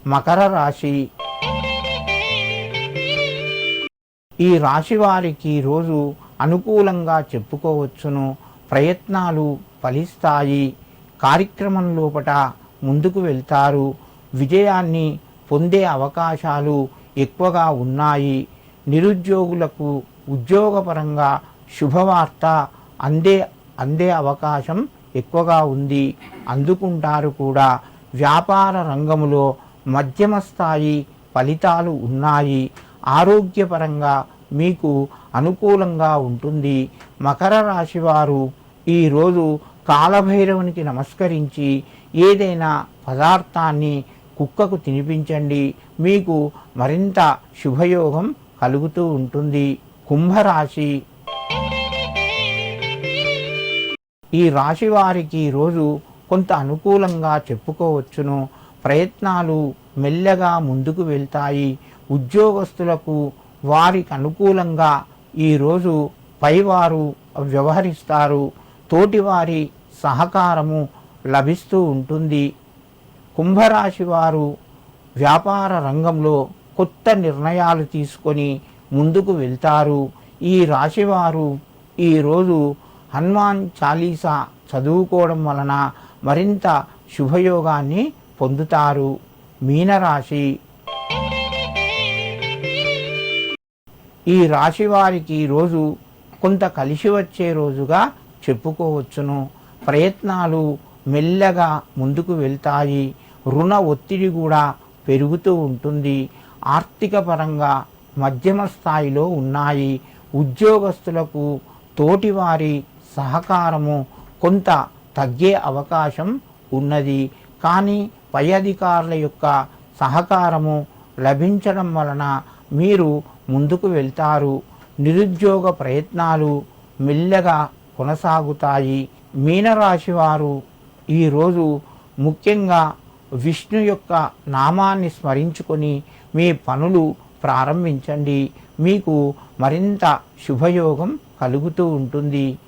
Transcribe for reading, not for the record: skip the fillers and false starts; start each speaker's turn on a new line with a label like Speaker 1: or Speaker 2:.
Speaker 1: మకర రాశి. ఈ రాశి వారికి రోజు అనుకూలంగా చెప్పుకోవచ్చును. ప్రయత్నాలు ఫలిస్తాయి. కార్యక్రమం లోపట ముందుకు వెళ్తారు. విజయాన్ని పొందే అవకాశాలు ఎక్కువగా ఉన్నాయి. నిరుద్యోగులకు ఉద్యోగపరంగా శుభవార్త అందే అవకాశం ఎక్కువగా ఉంది. అందుకుంటారు కూడా. వ్యాపార రంగంలో మధ్యమ స్థాయి ఫలితాలు ఉన్నాయి. ఆరోగ్యపరంగా మీకు అనుకూలంగా ఉంటుంది. మకర రాశి వారు ఈరోజు కాలభైరవునికి నమస్కరించి ఏదైనా పదార్థాన్ని కుక్కకు తినిపించండి. మీకు మరింత శుభయోగం కలుగుతూ ఉంటుంది. కుంభరాశి. ఈ రాశి వారికి రోజు కొంత అనుకూలంగా చెప్పుకోవచ్చును. ప్రయత్నాలు మెల్లగా ముందుకు వెళ్తాయి. ఉద్యోగస్తులకు వారికి అనుకూలంగా ఈరోజు పైవారు వ్యవహరిస్తారు. తోటివారి సహకారము లభిస్తూ ఉంటుంది. కుంభరాశి వారు వ్యాపార రంగంలో కొత్త నిర్ణయాలు తీసుకొని ముందుకు వెళ్తారు. ఈ రాశివారు ఈరోజు హనుమాన్ చాలీసా చదువుకోవడం వలన మరింత శుభయోగాన్ని పొందుతారు. మీనరాశి. ఈ రాశి వారికి రోజు కొంత కలిసి వచ్చే రోజుగా చెప్పుకోవచ్చును. ప్రయత్నాలు మెల్లగా ముందుకు వెళ్తాయి. రుణ ఒత్తిడి కూడా పెరుగుతూ ఉంటుంది. ఆర్థిక పరంగా మధ్యమ స్థాయిలో ఉన్నాయి. ఉద్యోగస్తులకు తోటివారి సహకారము కొంత తగ్గే అవకాశం ఉన్నది. కానీ పై అధికారుల యొక్క సహకారము లభించడం వలన మీరు ముందుకు వెళ్తారు. నిరుద్యోగ ప్రయత్నాలు మెల్లగా కొనసాగుతాయి. మీనరాశి వారు ఈరోజు ముఖ్యంగా విష్ణు యొక్క నామాన్ని స్మరించుకొని మీ పనులు ప్రారంభించండి. మీకు మరింత శుభయోగం కలుగుతూ ఉంటుంది.